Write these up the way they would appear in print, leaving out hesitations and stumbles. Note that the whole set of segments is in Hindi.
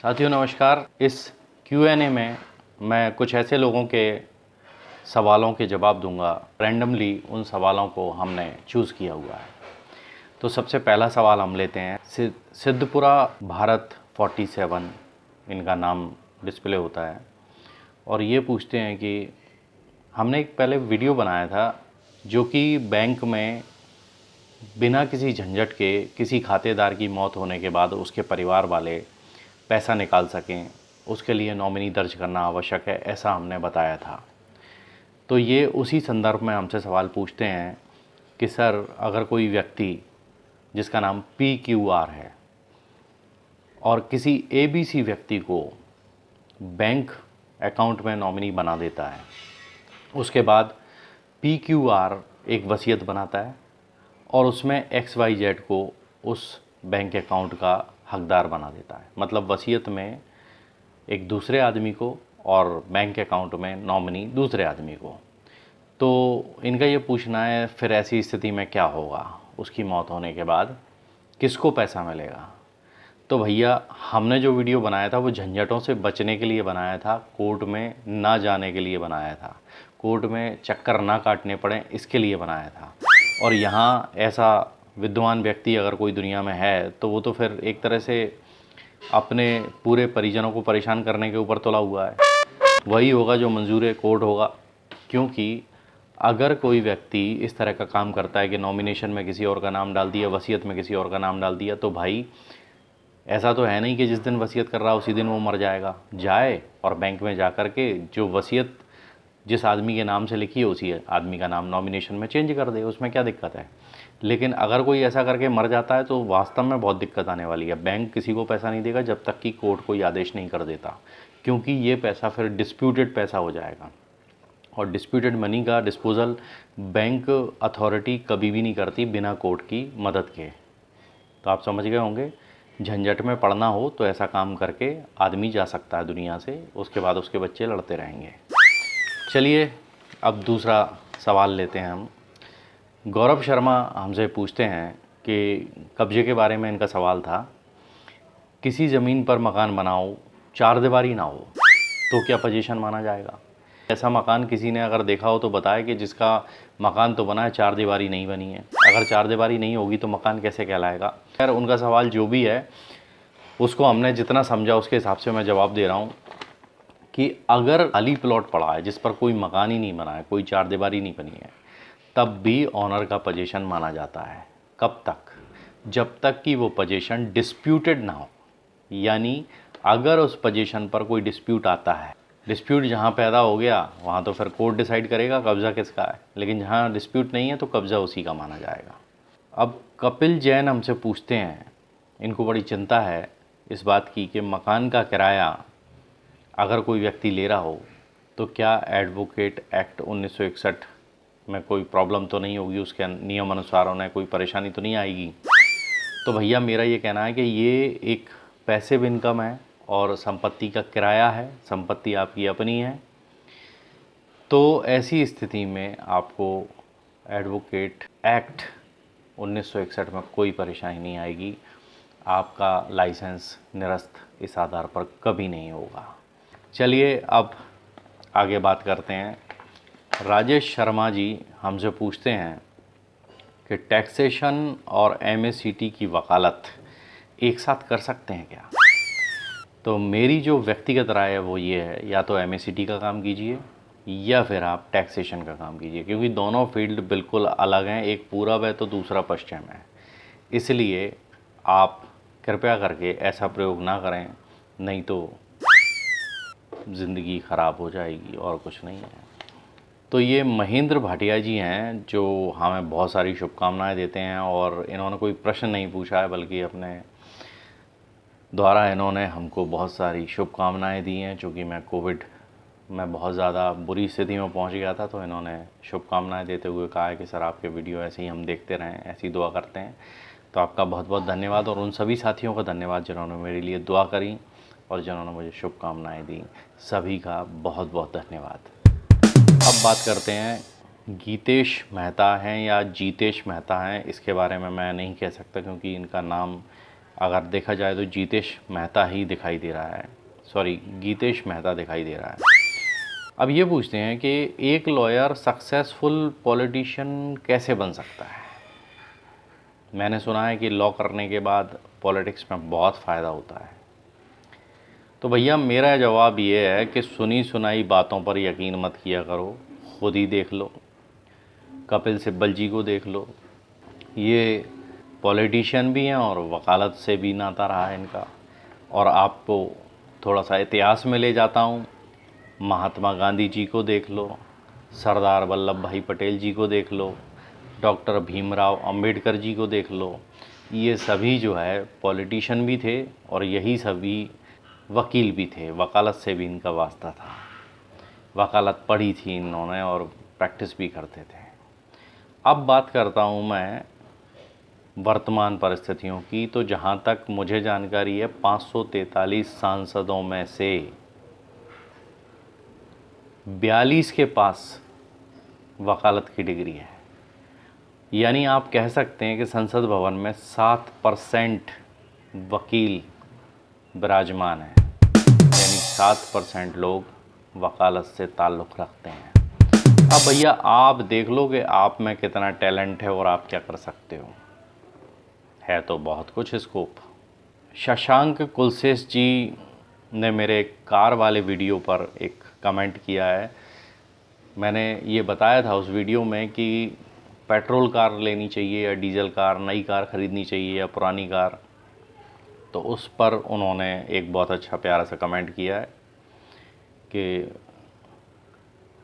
साथियों नमस्कार। इस Q&A में मैं कुछ ऐसे लोगों के सवालों के जवाब दूंगा। रैंडमली उन सवालों को हमने चूज़ किया हुआ है। तो सबसे पहला सवाल हम लेते हैं। सिद्धपुरा भारत 47 इनका नाम डिस्प्ले होता है और ये पूछते हैं कि हमने एक पहले वीडियो बनाया था जो कि बैंक में बिना किसी झंझट के किसी खातेदार की मौत होने के बाद उसके परिवार वाले पैसा निकाल सकें, उसके लिए नॉमिनी दर्ज करना आवश्यक है, ऐसा हमने बताया था। तो ये उसी संदर्भ में हमसे सवाल पूछते हैं कि सर अगर कोई व्यक्ति जिसका नाम PQR है और किसी ABC व्यक्ति को बैंक अकाउंट में नॉमिनी बना देता है, उसके बाद PQR एक वसीयत बनाता है और उसमें XYZ को उस बैंक अकाउंट का हकदार बना देता है। मतलब वसीयत में एक दूसरे आदमी को और बैंक अकाउंट में नॉमिनी दूसरे आदमी को। तो इनका ये पूछना है फिर ऐसी स्थिति में क्या होगा, उसकी मौत होने के बाद किसको पैसा मिलेगा। तो भैया हमने जो वीडियो बनाया था वो झंझटों से बचने के लिए बनाया था, कोर्ट में ना जाने के लिए बनाया था, कोर्ट में चक्कर ना काटने पड़े इसके लिए बनाया था। और यहाँ ऐसा विद्वान व्यक्ति अगर कोई दुनिया में है तो वो तो फिर एक तरह से अपने पूरे परिजनों को परेशान करने के ऊपर तुला हुआ है। वही होगा जो मंजूर कोर्ट होगा। क्योंकि अगर कोई व्यक्ति इस तरह का काम करता है कि नॉमिनेशन में किसी और का नाम डाल दिया, वसीयत में किसी और का नाम डाल दिया, तो भाई ऐसा तो है नहीं कि जिस दिन वसीयत कर रहा उसी दिन वो मर जाएगा। जाए और बैंक में जा कर के जो वसीयत जिस आदमी के नाम से लिखी है उसी आदमी का नाम नॉमिनेशन में चेंज कर दे, उसमें क्या दिक्कत है। लेकिन अगर कोई ऐसा करके मर जाता है तो वास्तव में बहुत दिक्कत आने वाली है। बैंक किसी को पैसा नहीं देगा जब तक कि कोर्ट कोई आदेश नहीं कर देता, क्योंकि ये पैसा फिर डिस्प्यूटेड पैसा हो जाएगा और डिस्प्यूटेड मनी का डिस्पोजल बैंक अथॉरिटी कभी भी नहीं करती बिना कोर्ट की मदद के। तो आप समझ गए होंगे, झंझट में पड़ना हो तो ऐसा काम करके आदमी जा सकता है दुनिया से, उसके बाद उसके बच्चे लड़ते रहेंगे। चलिए अब दूसरा सवाल लेते हैं हम। गौरव शर्मा हमसे पूछते हैं कि कब्जे के बारे में इनका सवाल था। किसी ज़मीन पर मकान बनाओ, चार दीवारी ना हो तो क्या पोजीशन माना जाएगा। ऐसा मकान किसी ने अगर देखा हो तो बताए कि जिसका मकान तो बना है चार दीवारी नहीं बनी है। अगर चार दीवारी नहीं होगी तो मकान कैसे कहलाएगा। खैर उनका सवाल जो भी है उसको हमने जितना समझा उसके हिसाब से मैं जवाब दे रहा हूँ कि अगर खाली प्लॉट पड़ा है जिस पर कोई मकान ही नहीं बना है, कोई चार दीवारी नहीं बनी है, तब भी ऑनर का पोजीशन माना जाता है। कब तक? जब तक कि वो पोजीशन डिस्प्यूटेड ना हो। यानी अगर उस पोजीशन पर कोई डिस्प्यूट आता है, डिस्प्यूट जहाँ पैदा हो गया वहाँ तो फिर कोर्ट डिसाइड करेगा कब्ज़ा किसका है, लेकिन जहाँ डिस्प्यूट नहीं है तो कब्ज़ा उसी का माना जाएगा। अब कपिल जैन हमसे पूछते हैं, इनको बड़ी चिंता है इस बात की कि मकान का किराया अगर कोई व्यक्ति ले रहा हो तो क्या एडवोकेट एक्ट 1961 में कोई प्रॉब्लम तो नहीं होगी, उसके नियम अनुसार उन्हें कोई परेशानी तो नहीं आएगी। तो भैया मेरा ये कहना है कि ये एक पैसिव इनकम है और संपत्ति का किराया है, संपत्ति आपकी अपनी है। तो ऐसी स्थिति में आपको एडवोकेट एक्ट 1961 में कोई परेशानी नहीं आएगी। आपका लाइसेंस निरस्त इस आधार पर कभी नहीं होगा। चलिए अब आगे बात करते हैं। राजेश शर्मा जी हमसे पूछते हैं कि टैक्सेशन और MACT की वकालत एक साथ कर सकते हैं क्या। तो मेरी जो व्यक्तिगत राय है वो ये है, या तो MACT का काम कीजिए या फिर आप टैक्सेशन का काम कीजिए, क्योंकि दोनों फील्ड बिल्कुल अलग हैं। एक पूरब है तो दूसरा पश्चिम है। इसलिए आप कृपया करके ऐसा प्रयोग ना करें, नहीं तो ज़िंदगी ख़राब हो जाएगी और कुछ नहीं है। तो ये महेंद्र भाटिया जी हैं जो हमें बहुत सारी शुभकामनाएं देते हैं और इन्होंने कोई प्रश्न नहीं पूछा है बल्कि अपने द्वारा इन्होंने हमको बहुत सारी शुभकामनाएं दी हैं। चूँकि मैं कोविड में बहुत ज़्यादा बुरी स्थिति में पहुंच गया था तो इन्होंने शुभकामनाएं देते हुए कहा है कि सर आपके वीडियो ऐसे ही हम देखते रहें, ऐसी दुआ करते हैं। तो आपका बहुत बहुत धन्यवाद और उन सभी साथियों का धन्यवाद जिन्होंने मेरे लिए दुआ करी और जिन्होंने मुझे शुभकामनाएँ दी। सभी का बहुत बहुत धन्यवाद। अब बात करते हैं गीतेश मेहता हैं या जीतेश मेहता हैं, इसके बारे में मैं नहीं कह सकता क्योंकि इनका नाम अगर देखा जाए तो जीतेश मेहता ही दिखाई दे रहा है, सॉरी गीतेश मेहता दिखाई दे रहा है। अब ये पूछते हैं कि एक लॉयर सक्सेसफुल पॉलिटिशियन कैसे बन सकता है। मैंने सुना है कि लॉ करने के बाद पॉलिटिक्स में बहुत फ़ायदा होता है। तो भैया मेरा जवाब ये है कि सुनी सुनाई बातों पर यकीन मत किया करो, खुद ही देख लो। कपिल सिब्बल जी को देख लो, ये पॉलिटिशियन भी हैं और वकालत से भी नाता रहा है इनका। और आपको थोड़ा सा इतिहास में ले जाता हूँ, महात्मा गांधी जी को देख लो, सरदार वल्लभ भाई पटेल जी को देख लो, डॉक्टर भीमराव अंबेडकर जी को देख लो। ये सभी जो है पॉलिटिशियन भी थे और यही सभी वकील भी थे, वकालत से भी इनका वास्ता था। वकालत पढ़ी थी इन्होंने और प्रैक्टिस भी करते थे। अब बात करता हूँ मैं वर्तमान परिस्थितियों की। तो जहाँ तक मुझे जानकारी है 543 सांसदों में से 42 के पास वकालत की डिग्री है। यानी आप कह सकते हैं कि संसद भवन में 7% वकील विराजमान हैं, यानी 7% लोग वकालत से ताल्लुक़ रखते हैं। अब भैया आप देख लो कि आप में कितना टैलेंट है और आप क्या कर सकते हो। है तो बहुत कुछ स्कोप। शशांक कुलशेष जी ने मेरे कार वाले वीडियो पर एक कमेंट किया है। मैंने ये बताया था उस वीडियो में कि पेट्रोल कार लेनी चाहिए या डीजल कार, नई कार ख़रीदनी चाहिए या पुरानी कार। तो उस पर उन्होंने एक बहुत अच्छा प्यारा सा कमेंट किया है कि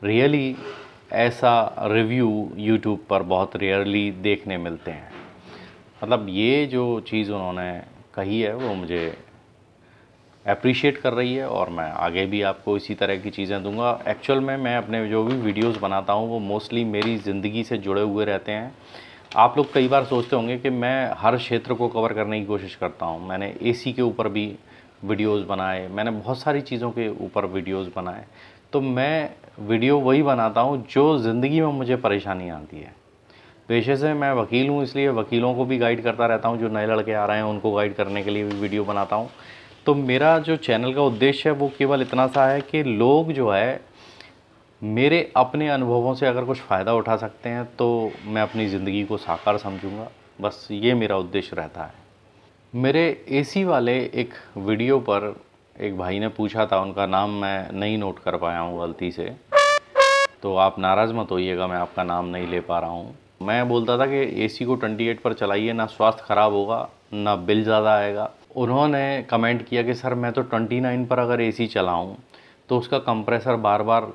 रियली ऐसा रिव्यू यूट्यूब पर बहुत रेयरली देखने मिलते हैं। मतलब ये जो चीज़ उन्होंने कही है वो मुझे अप्रिशिएट कर रही है और मैं आगे भी आपको इसी तरह की चीज़ें दूंगा। एक्चुअल में मैं अपने जो भी वीडियोस बनाता हूँ वो मोस्टली मेरी ज़िंदगी से जुड़े हुए रहते हैं। आप लोग कई बार सोचते होंगे कि मैं हर क्षेत्र को कवर करने की कोशिश करता हूँ। मैंने एसी के ऊपर भी वीडियोस बनाए, मैंने बहुत सारी चीज़ों के ऊपर वीडियोस बनाए। तो मैं वीडियो वही बनाता हूँ जो ज़िंदगी में मुझे परेशानी आती है। पेशे से मैं वकील हूँ, इसलिए वकीलों को भी गाइड करता रहता हूँ। जो नए लड़के आ रहे हैं उनको गाइड करने के लिए भी वीडियो बनाता हूँ। तो मेरा जो चैनल का उद्देश्य है वो केवल इतना सा है कि लोग जो है मेरे अपने अनुभवों से अगर कुछ फ़ायदा उठा सकते हैं तो मैं अपनी ज़िंदगी को साकार समझूंगा। बस ये मेरा उद्देश्य रहता है। मेरे एसी वाले एक वीडियो पर एक भाई ने पूछा था, उनका नाम मैं नहीं नोट कर पाया हूँ गलती से, तो आप नाराज़ मत होइएगा, मैं आपका नाम नहीं ले पा रहा हूँ। मैं बोलता था कि एसी को 28 पर चलाइए, ना स्वास्थ्य ख़राब होगा ना बिल ज़्यादा आएगा। उन्होंने कमेंट किया कि सर मैं तो 29 पर अगर एसी चलाऊँ तो उसका कंप्रेसर बार बार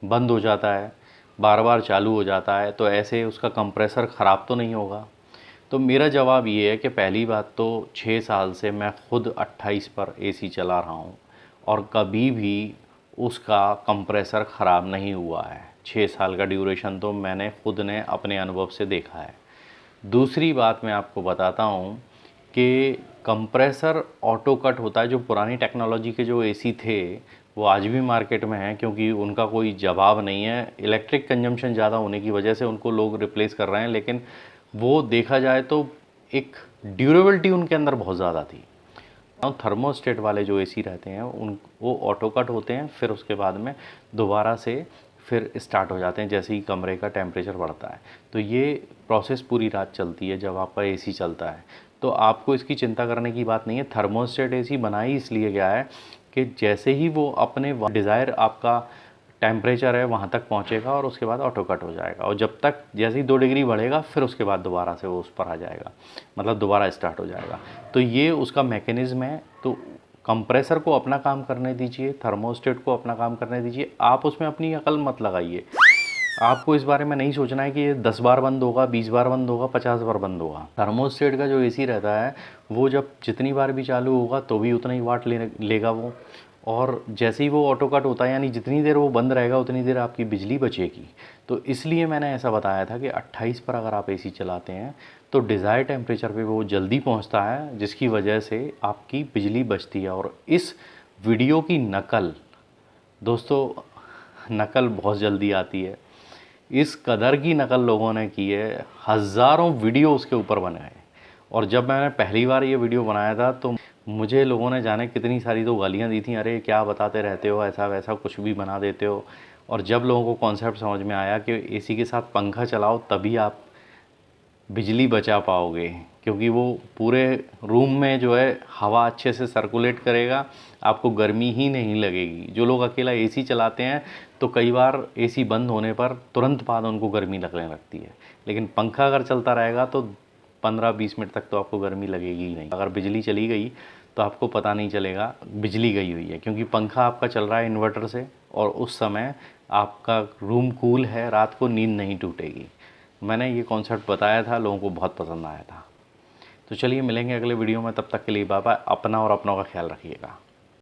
बंद हो जाता है, बार बार चालू हो जाता है, तो ऐसे उसका कंप्रेसर ख़राब तो नहीं होगा। तो मेरा जवाब ये है कि पहली बात तो 6 साल से मैं ख़ुद 28 पर एसी चला रहा हूँ और कभी भी उसका कंप्रेसर ख़राब नहीं हुआ है। 6 साल का ड्यूरेशन तो मैंने ख़ुद ने अपने अनुभव से देखा है। दूसरी बात मैं आपको बताता हूँ कि कंप्रेसर ऑटो कट होता है। जो पुरानी टेक्नोलॉजी के जो एसी थे वो आज भी मार्केट में हैं, क्योंकि उनका कोई जवाब नहीं है। इलेक्ट्रिक कंजम्पशन ज़्यादा होने की वजह से उनको लोग रिप्लेस कर रहे हैं, लेकिन वो देखा जाए तो एक ड्यूरेबिलिटी उनके अंदर बहुत ज़्यादा थी। और थर्मोस्टेट वाले जो एसी रहते हैं उन वो ऑटो कट होते हैं, फिर उसके बाद में दोबारा से फिर स्टार्ट हो जाते हैं जैसे ही कमरे का टेम्परेचर बढ़ता है। तो ये प्रोसेस पूरी रात चलती है जब आपका एसी चलता है। तो आपको इसकी चिंता करने की बात नहीं है। थर्मोस्टेट एसी बनाई इसलिए गया है कि जैसे ही वो अपने डिज़ायर आपका टेम्परेचर है वहाँ तक पहुँचेगा और उसके बाद ऑटो कट हो जाएगा, और जब तक जैसे ही 2 डिग्री बढ़ेगा फिर उसके बाद दोबारा से वो उस पर आ जाएगा, मतलब दोबारा स्टार्ट हो जाएगा। तो ये उसका मैकेनिज़्म है। तो कंप्रेसर को अपना काम करने दीजिए, थर्मोस्टेट को अपना काम करने दीजिए, आप उसमें अपनी अकल मत लगाइए। आपको इस बारे में नहीं सोचना है कि ये 10 बार बंद होगा, 20 बार बंद होगा, 50 बार बंद होगा। थर्मोस्टेट का जो एसी रहता है वो जब जितनी बार भी चालू होगा तो भी उतना ही वाट लेगा वो, और जैसे ही वो ऑटो कट होता है यानी जितनी देर वो बंद रहेगा उतनी देर आपकी बिजली बचेगी। तो इसलिए मैंने ऐसा बताया था कि 28 पर अगर आप एसी चलाते हैं तो डिज़ायर टेम्परेचर पे वो जल्दी पहुंचता है, जिसकी वजह से आपकी बिजली बचती है। और इस वीडियो की नकल दोस्तों, नकल बहुत जल्दी आती है। इस कदर की नकल लोगों ने की है, हज़ारों वीडियो उसके ऊपर बने हैं और जब मैंने पहली बार ये वीडियो बनाया था तो मुझे लोगों ने जाने कितनी सारी तो गालियाँ दी थी, अरे क्या बताते रहते हो, ऐसा वैसा कुछ भी बना देते हो। और जब लोगों को कॉन्सेप्ट समझ में आया कि एसी के साथ पंखा चलाओ तभी आप बिजली बचा पाओगे, क्योंकि वो पूरे रूम में जो है हवा अच्छे से सर्कुलेट करेगा, आपको गर्मी ही नहीं लगेगी। जो लोग अकेला एसी चलाते हैं तो कई बार एसी बंद होने पर तुरंत बाद उनको गर्मी लगने लगती है, लेकिन पंखा अगर चलता रहेगा तो 15-20 मिनट तक तो आपको गर्मी लगेगी ही नहीं। अगर बिजली चली गई तो आपको पता नहीं चलेगा बिजली गई हुई है, क्योंकि पंखा आपका चल रहा है इन्वर्टर से और उस समय आपका रूम कूल है, रात को नींद नहीं टूटेगी। मैंने ये कॉन्सेप्ट बताया था, लोगों को बहुत पसंद आया था। तो चलिए मिलेंगे अगले वीडियो में, तब तक के लिए बाय बाय। अपना और अपनों का ख्याल रखिएगा।